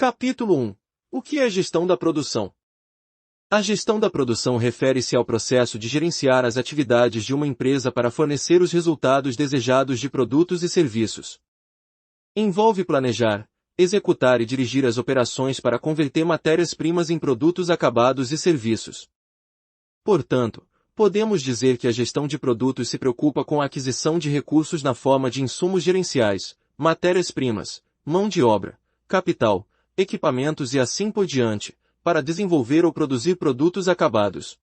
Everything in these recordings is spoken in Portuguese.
Capítulo 1. O que é gestão da produção? A gestão da produção refere-se ao processo de gerenciar as atividades de uma empresa para fornecer os resultados desejados de produtos e serviços. Envolve planejar, executar e dirigir as operações para converter matérias-primas em produtos acabados e serviços. Portanto, podemos dizer que a gestão de produtos se preocupa com a aquisição de recursos na forma de insumos gerenciais, matérias-primas, mão de obra, capital, equipamentos e assim por diante, para desenvolver ou produzir produtos acabados.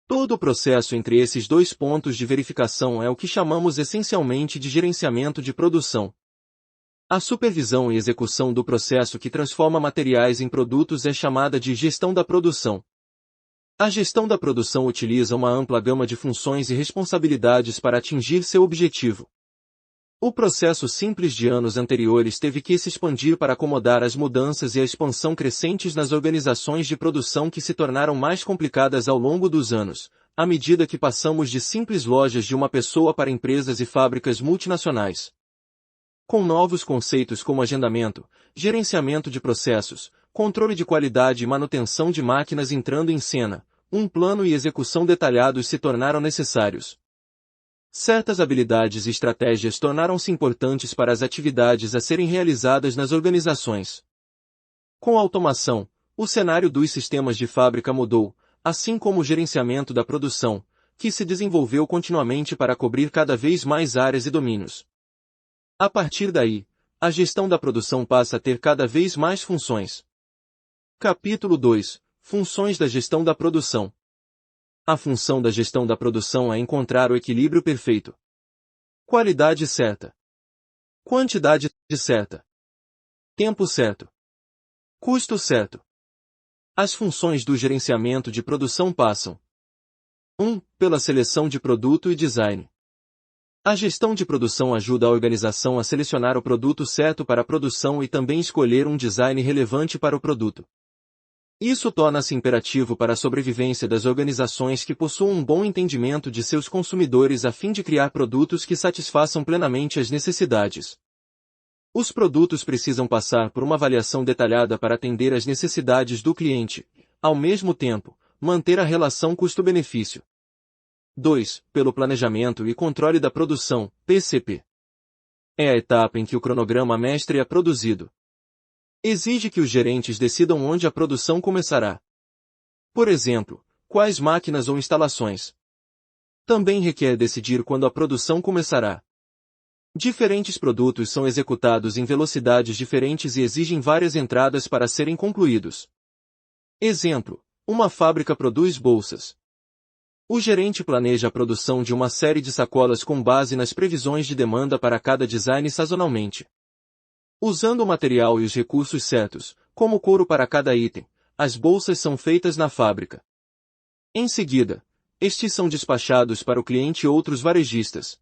Todo o processo entre esses dois pontos de verificação é o que chamamos essencialmente de gerenciamento de produção. A supervisão e execução do processo que transforma materiais em produtos é chamada de gestão da produção. A gestão da produção utiliza uma ampla gama de funções e responsabilidades para atingir seu objetivo. O processo simples de anos anteriores teve que se expandir para acomodar as mudanças e a expansão crescentes nas organizações de produção que se tornaram mais complicadas ao longo dos anos, à medida que passamos de simples lojas de uma pessoa para empresas e fábricas multinacionais. Com novos conceitos como agendamento, gerenciamento de processos, controle de qualidade e manutenção de máquinas entrando em cena, um plano e execução detalhados se tornaram necessários. Certas habilidades e estratégias tornaram-se importantes para as atividades a serem realizadas nas organizações. Com a automação, o cenário dos sistemas de fábrica mudou, assim como o gerenciamento da produção, que se desenvolveu continuamente para cobrir cada vez mais áreas e domínios. A partir daí, a gestão da produção passa a ter cada vez mais funções. Capítulo 2. Funções da gestão da produção. A função da gestão da produção é encontrar o equilíbrio perfeito. Qualidade certa. Quantidade certa. Tempo certo. Custo certo. As funções do gerenciamento de produção passam 1. Pela seleção de produto e design. A gestão de produção ajuda a organização a selecionar o produto certo para a produção e também escolher um design relevante para o produto. Isso torna-se imperativo para a sobrevivência das organizações que possuam um bom entendimento de seus consumidores a fim de criar produtos que satisfaçam plenamente as necessidades. Os produtos precisam passar por uma avaliação detalhada para atender às necessidades do cliente, ao mesmo tempo, manter a relação custo-benefício. 2. Pelo planejamento e controle da produção, PCP. É a etapa em que o cronograma mestre é produzido. Exige que os gerentes decidam onde a produção começará. Por exemplo, quais máquinas ou instalações. Também requer decidir quando a produção começará. Diferentes produtos são executados em velocidades diferentes e exigem várias entradas para serem concluídos. Exemplo: uma fábrica produz bolsas. O gerente planeja a produção de uma série de sacolas com base nas previsões de demanda para cada design sazonalmente. Usando o material e os recursos certos, como couro para cada item, as bolsas são feitas na fábrica. Em seguida, estes são despachados para o cliente e outros varejistas.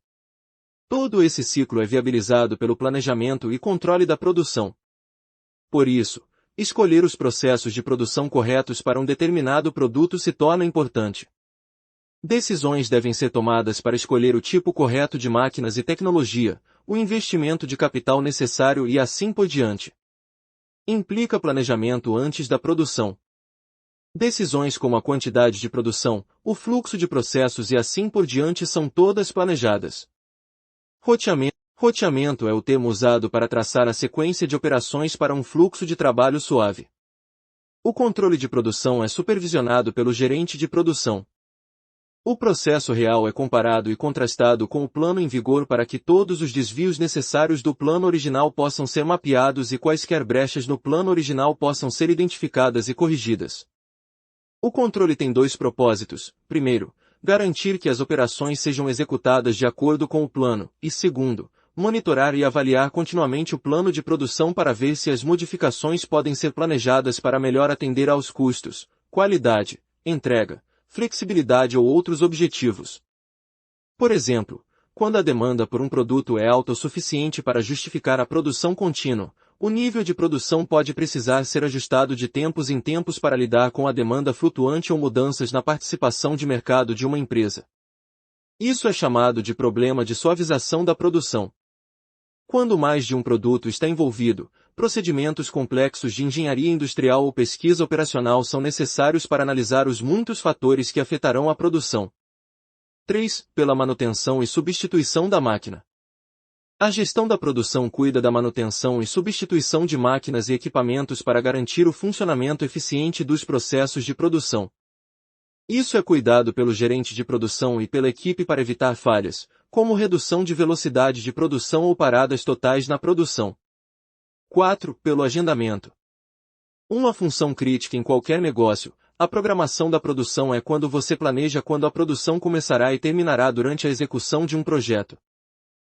Todo esse ciclo é viabilizado pelo planejamento e controle da produção. Por isso, escolher os processos de produção corretos para um determinado produto se torna importante. Decisões devem ser tomadas para escolher o tipo correto de máquinas e tecnologia, o investimento de capital necessário e assim por diante. Implica planejamento antes da produção. Decisões como a quantidade de produção, o fluxo de processos e assim por diante são todas planejadas. Roteamento é o termo usado para traçar a sequência de operações para um fluxo de trabalho suave. O controle de produção é supervisionado pelo gerente de produção. O processo real é comparado e contrastado com o plano em vigor para que todos os desvios necessários do plano original possam ser mapeados e quaisquer brechas no plano original possam ser identificadas e corrigidas. O controle tem dois propósitos: primeiro, garantir que as operações sejam executadas de acordo com o plano, e segundo, monitorar e avaliar continuamente o plano de produção para ver se as modificações podem ser planejadas para melhor atender aos custos, qualidade, entrega, flexibilidade ou outros objetivos. Por exemplo, quando a demanda por um produto é alta o suficiente para justificar a produção contínua, o nível de produção pode precisar ser ajustado de tempos em tempos para lidar com a demanda flutuante ou mudanças na participação de mercado de uma empresa. Isso é chamado de problema de suavização da produção. Quando mais de um produto está envolvido, procedimentos complexos de engenharia industrial ou pesquisa operacional são necessários para analisar os muitos fatores que afetarão a produção. 3. Pela manutenção e substituição da máquina. A gestão da produção cuida da manutenção e substituição de máquinas e equipamentos para garantir o funcionamento eficiente dos processos de produção. Isso é cuidado pelo gerente de produção e pela equipe para evitar falhas, como redução de velocidade de produção ou paradas totais na produção. 4. Pelo agendamento. Uma função crítica em qualquer negócio, a programação da produção é quando você planeja quando a produção começará e terminará durante a execução de um projeto.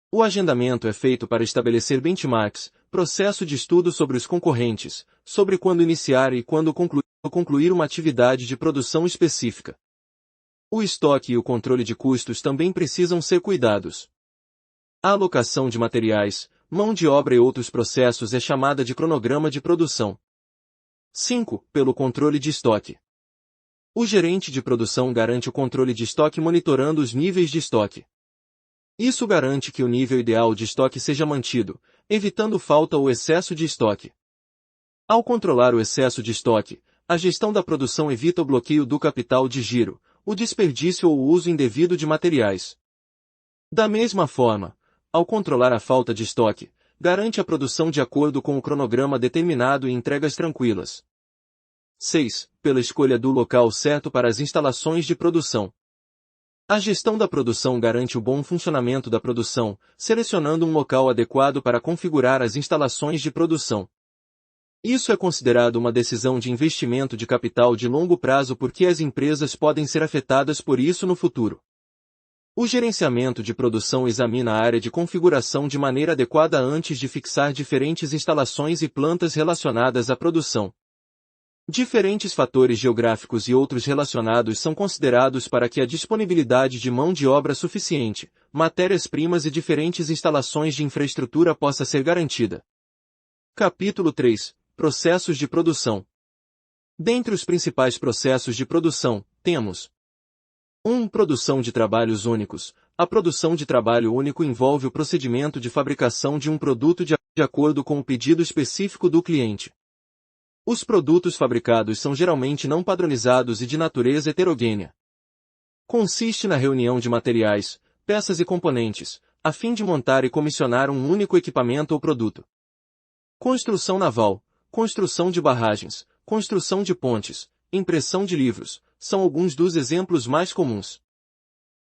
O agendamento é feito para estabelecer benchmarks, processo de estudo sobre os concorrentes, sobre quando iniciar e quando concluir uma atividade de produção específica. O estoque e o controle de custos também precisam ser cuidados. A alocação de materiais, mão de obra e outros processos é chamada de cronograma de produção. 5. Pelo controle de estoque. O gerente de produção garante o controle de estoque monitorando os níveis de estoque. Isso garante que o nível ideal de estoque seja mantido, evitando falta ou excesso de estoque. Ao controlar o excesso de estoque, a gestão da produção evita o bloqueio do capital de giro, o desperdício ou o uso indevido de materiais. Da mesma forma, ao controlar a falta de estoque, garante a produção de acordo com o cronograma determinado e entregas tranquilas. 6. Pela escolha do local certo para as instalações de produção. A gestão da produção garante o bom funcionamento da produção, selecionando um local adequado para configurar as instalações de produção. Isso é considerado uma decisão de investimento de capital de longo prazo porque as empresas podem ser afetadas por isso no futuro. O gerenciamento de produção examina a área de configuração de maneira adequada antes de fixar diferentes instalações e plantas relacionadas à produção. Diferentes fatores geográficos e outros relacionados são considerados para que a disponibilidade de mão de obra suficiente, matérias-primas e diferentes instalações de infraestrutura possa ser garantida. Capítulo 3. Processos de produção. Dentre os principais processos de produção, temos 1. Produção de trabalhos únicos. A produção de trabalho único envolve o procedimento de fabricação de um produto de acordo com o pedido específico do cliente. Os produtos fabricados são geralmente não padronizados e de natureza heterogênea. Consiste na reunião de materiais, peças e componentes, a fim de montar e comissionar um único equipamento ou produto. Construção naval, construção de barragens, construção de pontes, impressão de livros, são alguns dos exemplos mais comuns.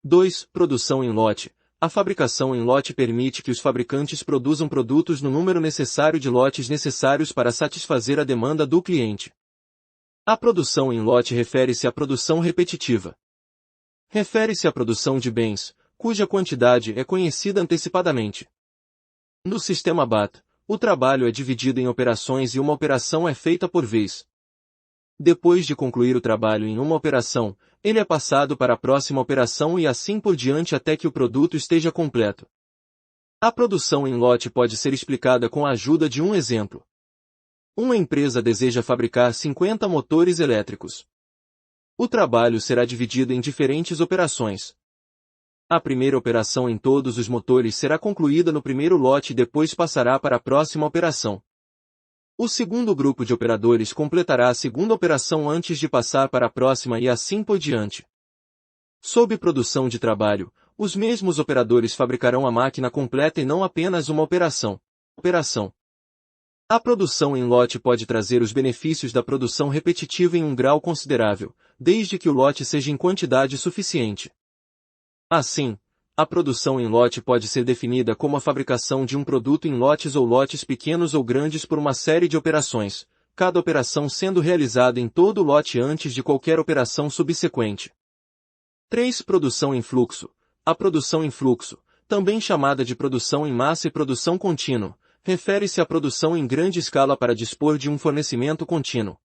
2. Produção em lote. A fabricação em lote permite que os fabricantes produzam produtos no número necessário de lotes necessários para satisfazer a demanda do cliente. A produção em lote refere-se à produção repetitiva. Refere-se à produção de bens, cuja quantidade é conhecida antecipadamente. No sistema BAT, o trabalho é dividido em operações e uma operação é feita por vez. Depois de concluir o trabalho em uma operação, ele é passado para a próxima operação e assim por diante até que o produto esteja completo. A produção em lote pode ser explicada com a ajuda de um exemplo. Uma empresa deseja fabricar 50 motores elétricos. O trabalho será dividido em diferentes operações. A primeira operação em todos os motores será concluída no primeiro lote e depois passará para a próxima operação. O segundo grupo de operadores completará a segunda operação antes de passar para a próxima e assim por diante. Sob produção de trabalho, os mesmos operadores fabricarão a máquina completa e não apenas uma operação. A produção em lote pode trazer os benefícios da produção repetitiva em um grau considerável, desde que o lote seja em quantidade suficiente. Assim, a produção em lote pode ser definida como a fabricação de um produto em lotes ou lotes pequenos ou grandes por uma série de operações, cada operação sendo realizada em todo o lote antes de qualquer operação subsequente. 3. Produção em fluxo. A produção em fluxo, também chamada de produção em massa e produção contínua, refere-se à produção em grande escala para dispor de um fornecimento contínuo.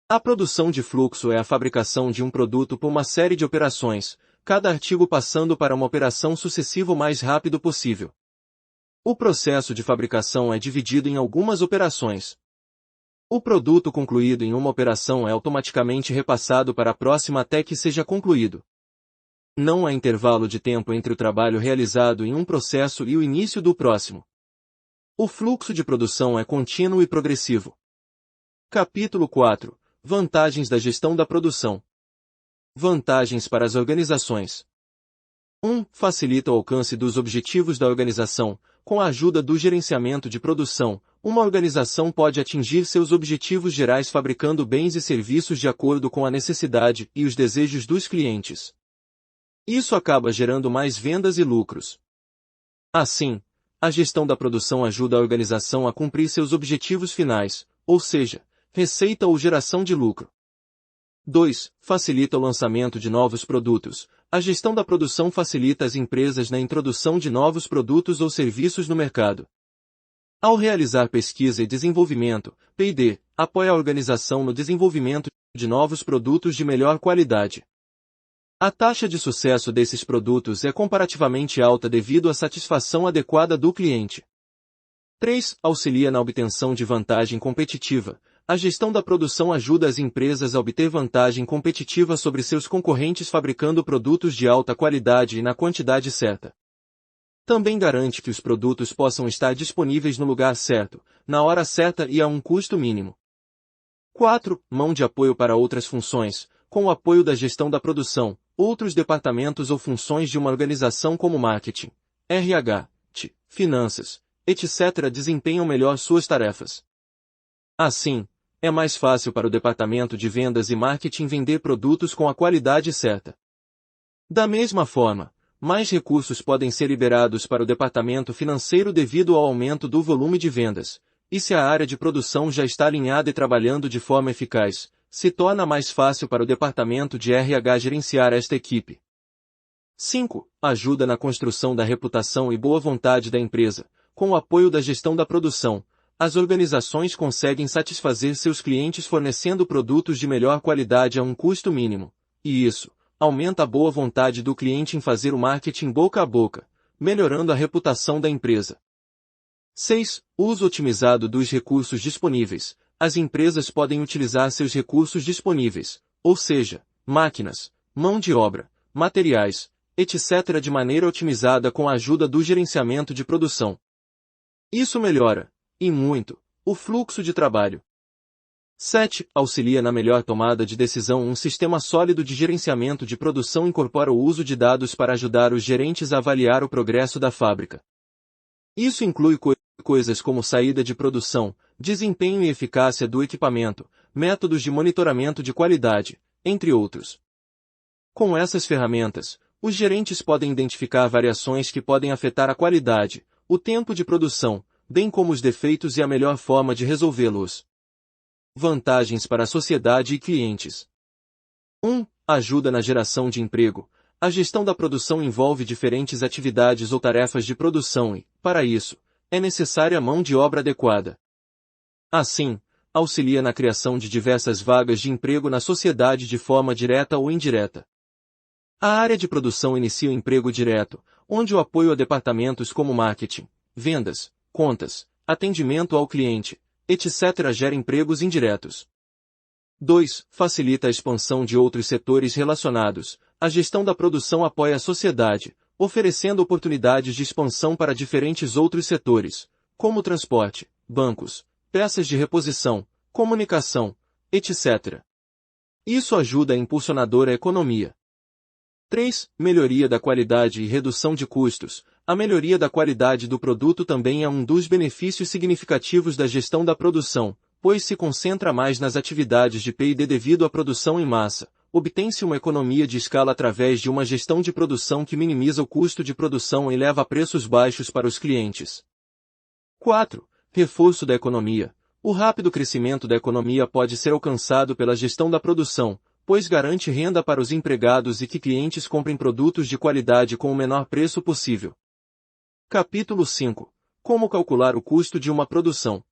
A produção de fluxo é a fabricação de um produto por uma série de operações, cada artigo passando para uma operação sucessiva o mais rápido possível. O processo de fabricação é dividido em algumas operações. O produto concluído em uma operação é automaticamente repassado para a próxima até que seja concluído. Não há intervalo de tempo entre o trabalho realizado em um processo e o início do próximo. O fluxo de produção é contínuo e progressivo. Capítulo 4. Vantagens da gestão da produção. Vantagens para as organizações. 1. Facilita o alcance dos objetivos da organização. Com a ajuda do gerenciamento de produção, uma organização pode atingir seus objetivos gerais fabricando bens e serviços de acordo com a necessidade e os desejos dos clientes. Isso acaba gerando mais vendas e lucros. Assim, a gestão da produção ajuda a organização a cumprir seus objetivos finais, ou seja, receita ou geração de lucro. 2. Facilita o lançamento de novos produtos. A gestão da produção facilita as empresas na introdução de novos produtos ou serviços no mercado. Ao realizar pesquisa e desenvolvimento, P&D apoia a organização no desenvolvimento de novos produtos de melhor qualidade. A taxa de sucesso desses produtos é comparativamente alta devido à satisfação adequada do cliente. 3. Auxilia na obtenção de vantagem competitiva. A gestão da produção ajuda as empresas a obter vantagem competitiva sobre seus concorrentes fabricando produtos de alta qualidade e na quantidade certa. Também garante que os produtos possam estar disponíveis no lugar certo, na hora certa e a um custo mínimo. 4. Mão de apoio para outras funções. Com o apoio da gestão da produção, outros departamentos ou funções de uma organização como marketing, RH, finanças, etc. desempenham melhor suas tarefas. Assim, é mais fácil para o departamento de vendas e marketing vender produtos com a qualidade certa. Da mesma forma, mais recursos podem ser liberados para o departamento financeiro devido ao aumento do volume de vendas, e se a área de produção já está alinhada e trabalhando de forma eficaz, se torna mais fácil para o departamento de RH gerenciar esta equipe. 5. Ajuda na construção da reputação e boa vontade da empresa. Com o apoio da gestão da produção, as organizações conseguem satisfazer seus clientes fornecendo produtos de melhor qualidade a um custo mínimo, e isso aumenta a boa vontade do cliente em fazer o marketing boca a boca, melhorando a reputação da empresa. 6. Uso otimizado dos recursos disponíveis. As empresas podem utilizar seus recursos disponíveis, ou seja, máquinas, mão de obra, materiais, etc. de maneira otimizada com a ajuda do gerenciamento de produção. Isso melhora, e muito, o fluxo de trabalho. 7. Auxilia na melhor tomada de decisão. Um sistema sólido de gerenciamento de produção incorpora o uso de dados para ajudar os gerentes a avaliar o progresso da fábrica. Isso inclui coisas como saída de produção, desempenho e eficácia do equipamento, métodos de monitoramento de qualidade, entre outros. Com essas ferramentas, os gerentes podem identificar variações que podem afetar a qualidade, o tempo de produção, bem como os defeitos e a melhor forma de resolvê-los. Vantagens para a sociedade e clientes. 1. Ajuda na geração de emprego. A gestão da produção envolve diferentes atividades ou tarefas de produção e, para isso, é necessária mão de obra adequada. Assim, auxilia na criação de diversas vagas de emprego na sociedade de forma direta ou indireta. A área de produção inicia o emprego direto, onde o apoio a departamentos como marketing, vendas, contas, atendimento ao cliente, etc. gera empregos indiretos. 2. Facilita a expansão de outros setores relacionados. A gestão da produção apoia a sociedade, oferecendo oportunidades de expansão para diferentes outros setores, como transporte, bancos, peças de reposição, comunicação, etc. Isso ajuda a impulsionar a economia. 3. Melhoria da qualidade e redução de custos. A melhoria da qualidade do produto também é um dos benefícios significativos da gestão da produção, pois se concentra mais nas atividades de P&D devido à produção em massa. Obtém-se uma economia de escala através de uma gestão de produção que minimiza o custo de produção e leva a preços baixos para os clientes. 4. Reforço da economia. O rápido crescimento da economia pode ser alcançado pela gestão da produção, pois garante renda para os empregados e que clientes comprem produtos de qualidade com o menor preço possível. Capítulo 5. Como calcular o custo de uma produção.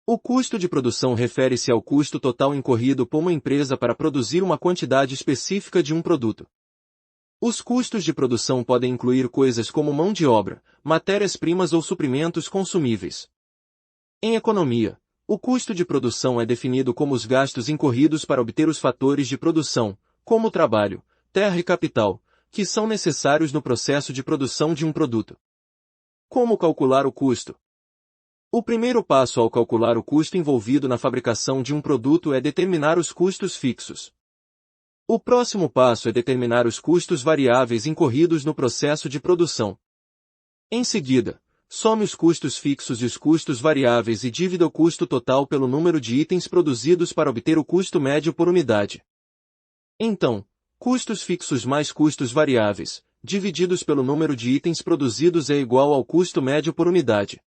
O custo de produção refere-se ao custo total incorrido por uma empresa para produzir uma quantidade específica de um produto. Os custos de produção podem incluir coisas como mão de obra, matérias-primas ou suprimentos consumíveis. Em economia, o custo de produção é definido como os gastos incorridos para obter os fatores de produção, como trabalho, terra e capital, que são necessários no processo de produção de um produto. Como calcular o custo? O primeiro passo ao calcular o custo envolvido na fabricação de um produto é determinar os custos fixos. O próximo passo é determinar os custos variáveis incorridos no processo de produção. Em seguida, some os custos fixos e os custos variáveis e divida o custo total pelo número de itens produzidos para obter o custo médio por unidade. Então, custos fixos mais custos variáveis, divididos pelo número de itens produzidos é igual ao custo médio por unidade.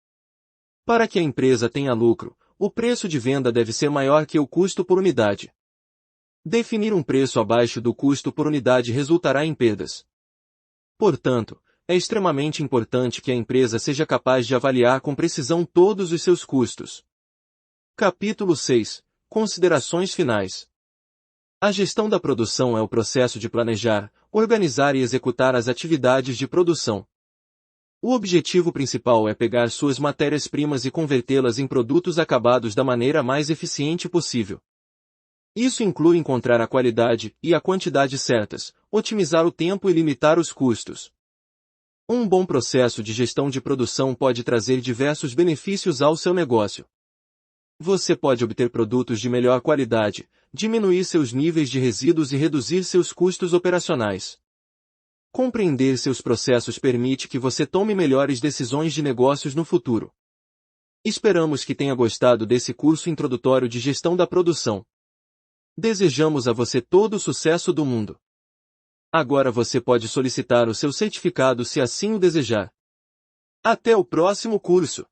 Para que a empresa tenha lucro, o preço de venda deve ser maior que o custo por unidade. Definir um preço abaixo do custo por unidade resultará em perdas. Portanto, é extremamente importante que a empresa seja capaz de avaliar com precisão todos os seus custos. Capítulo 6. Considerações finais. A gestão da produção é o processo de planejar, organizar e executar as atividades de produção. O objetivo principal é pegar suas matérias-primas e convertê-las em produtos acabados da maneira mais eficiente possível. Isso inclui encontrar a qualidade e a quantidade certas, otimizar o tempo e limitar os custos. Um bom processo de gestão de produção pode trazer diversos benefícios ao seu negócio. Você pode obter produtos de melhor qualidade, diminuir seus níveis de resíduos e reduzir seus custos operacionais. Compreender seus processos permite que você tome melhores decisões de negócios no futuro. Esperamos que tenha gostado desse curso introdutório de gestão da produção. Desejamos a você todo o sucesso do mundo. Agora você pode solicitar o seu certificado se assim o desejar. Até o próximo curso!